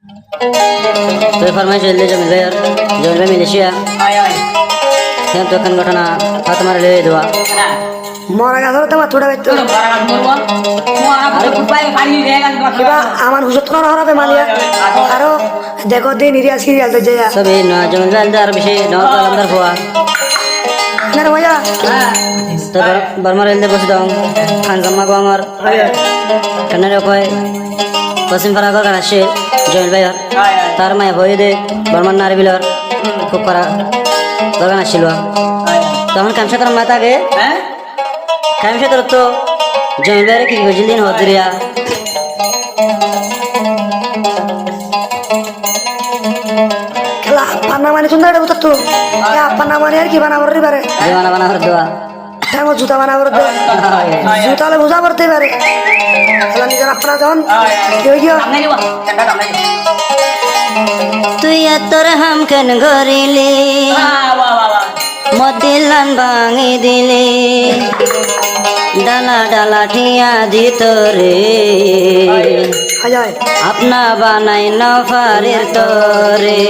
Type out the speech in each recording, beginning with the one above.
तो फरमाइश ले जमील भाई मिलेशिया সেন তো এখন ঘটনা হাত মারে লয়ে দেওয়া মরা গেল তো থোড়া বাইতো কিবা আমার হুজত করা হবে মালিয়া আরো দেখো দিন ইরিয়া সিরিয়াল তো যায় সবে না জমিল ভাই দার বেশি নাও কালামদার হওয়া না রে ভাইয়া তো বর্মার এলদে বসে দাও খান জাম্মা গো আমার কেন রে কয় পশ্চিম পাড়া ঘর আসে জমিল ভাই তার মায়ে হয়ে দে বর্মার নারী বিলর খুব করা দোকান আসছিল তখন কামসাতার মাথা আগে কামসাতার তো জমিল ভাইয়ের কি বুঝলিন হদরিয়া খেলা পান্না মানে সুন্দর রে তো পান্না মানে আর কি বানাবো রে বারে দেওয়ানা বানা হর দেওয়া হ্যাঁ জুতা বানাবো রে জুতালে বুঝা করতে পারে খেলা নিজের আপনারা যখন কি হই গিয়া তুই তোর হাম কেন গরিলি মদিলান ভাঙি দিলি ডালা ডালা ঠিয়া দিত রে হাজার আপনা বানাই নফারের তরে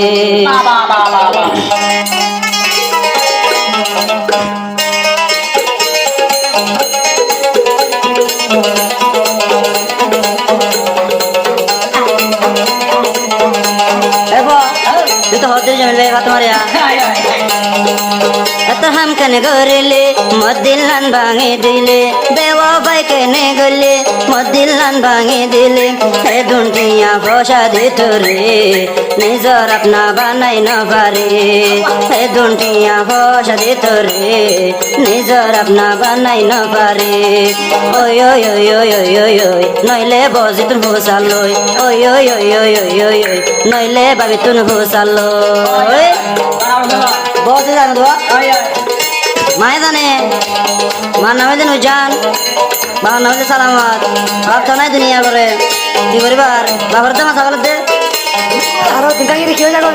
তুই তো হতে জমিল ভাই বাত মারিয়া এত হাম কেনে গরিলে মদিলান ভাঙি দিলে বেওয়া ভাই কেনে গলে মদিলান ভাঙি দিলে হে দুনিয়া বসা দিত রে নিজর আপনা বানাই ন পারে হে দুনিয়া বসা দিত রে নিজর আপনা বানাই ন পারে ওই ওই ওই ওই ওই ওই ওই নইলে বজি তুন ভোসাল লই ওই ওই ওই ওই ওই ওই ওই নইলে বাবি তুন ভোসাল লই বজি জানো তো মায়ে জানে মার নামে যেন জান বাবার নামে সালামত বাপ তো নাই দুনিয়া করে কি করিবার বাবার তো মাথা বলতে আরো দিগাঙ্গি কি হয়ে যাবে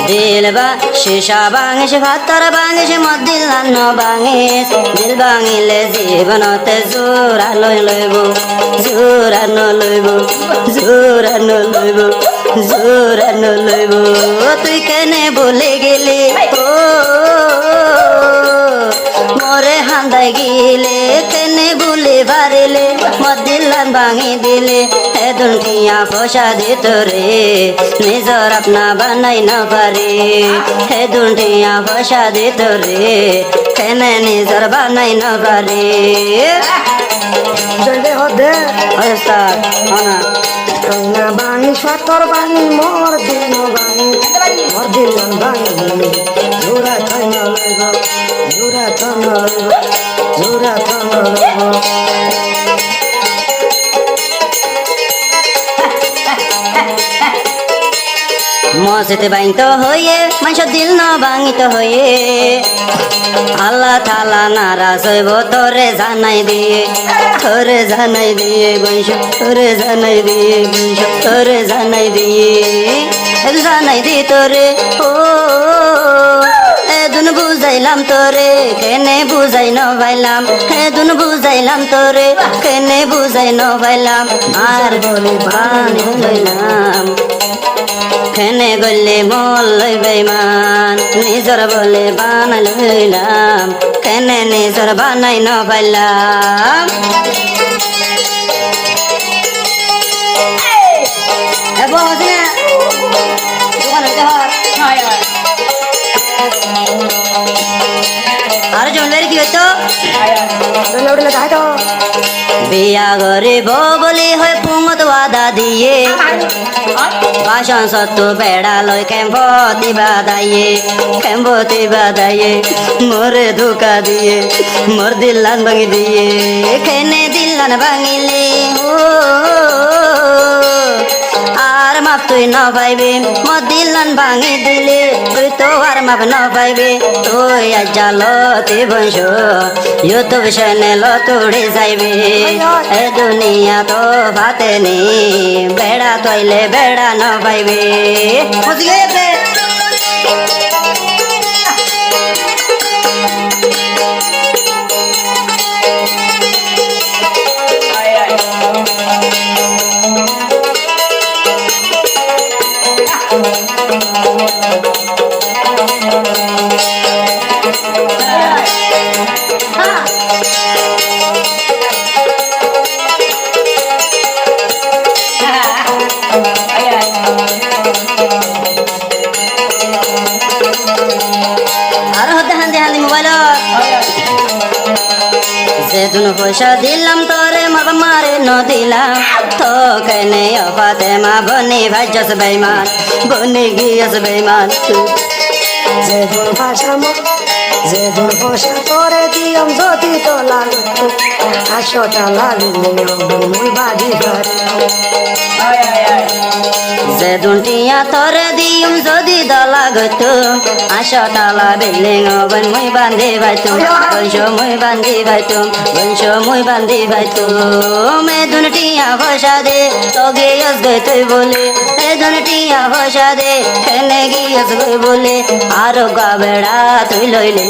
দিল বা শিশা বাঙিস ভাতর বাঙিস মদিলান বাঙিস দিল বাঙিলে জীবনতে জোরানো লইব জোরানো লইব জোরানো লইব জোরানো লইব তুই কেনে বলে গেলি ও মোরে হান্দাই গিলে কেনে ভুলে বাড়িলে মদিলান ভাঙি দিলে হে দুনিয়া ফসা দিত রে নিজর আপনা বানাই না পারে হে দুনিয়া ফসা দিত রে কেনে নিজর বানাই না পারে জলদি হদে ওস্তাদ আনা কইনা বাঙি সাতর বাঙি মোর দিন বাঙি মোর দিন বাঙি জোড়া খাইনা লইব জোড়া খাইনা লইব জোড়া খাইনা লইব মসজিদে বাইন্ত হয়ে মানুষ দিল না ভাঙিত হয়ে আল্লাহ তালা নারাজ হইব তোরে জানাই দিয়ে তোরে জানাই দিয়ে বংশ তোরে জানাই দিয়ে বংশ তোরে জানাই দিয়ে জানাই দি তোরে ও এদুন বুঝাইলাম তোরে কেনে বুঝাই ন পাইলাম এদুন বুঝাইলাম তোরে কেনে বুঝাই ন পাইলাম আর বলে পানি লইলাম কেনে গলে মল লইবে মান নিজর বলে বানাই লইলাম কেনে নিজর বানাই ন পাইলাম আর জমিদারি কি হইতো বিয়া গরিব বলি হয় পুঙত ওয়াদা দিয়ে বাসন সত্য বেড়া লই কেম্পতি বাদাইয়ে মোরে ধোকা দিয়ে মোর দিল্লান ভাঙি দিয়ে খেনে দিল্লান ভাঙিলে ও আর মাপ তুই ন পাইবে মদিলান ভাঙি দিলে তুই তো আর মাপ ন পাইবে তুই আজ জালতে বংশ ইউটিউব চ্যানেল তোড়ে যাইবে এ দুনিয়া তো ভাতে নি বেড়া তৈলে বেড়া ন পাইবে আর হতে হান্দি হান্দি মোবাইল যেদিন পয়সা দিলাম তোরে মা মারে ন দিলাম তো কেনে অপাতে মা বনি ভাইজস বেইমান বনি গিয়েস বেইমান যে দূর ভাষা যে দূর ভাষা তোরে দিয়ম যদি তো লাগতো 500টা লাগলে মুই বাড়ি ঘর যেদিন টিয়া তোরে দিম যদি দলাগত 500 টালা বিল্ডিং বন মুই বান্ধি ভাইতুম বংশ মুই বান্ধি ভাইতুম বংশ মুই বান্ধি ভাইতুম এদিন টিয়া পয়সা দে তো গিয়েস গে তুই বলে এদিন টিয়া পয়সা দে কেনে গিয়েস গই বলে আর গা বেড়া তুই লইলে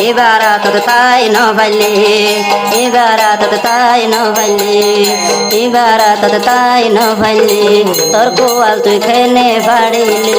এবার তোর তাই ন ভাইলে এবার তোর তাই ন ভাইলে এবার তোর তাই ন ভাইলে তোর গোয়াল তুই খেনে বাড়িলি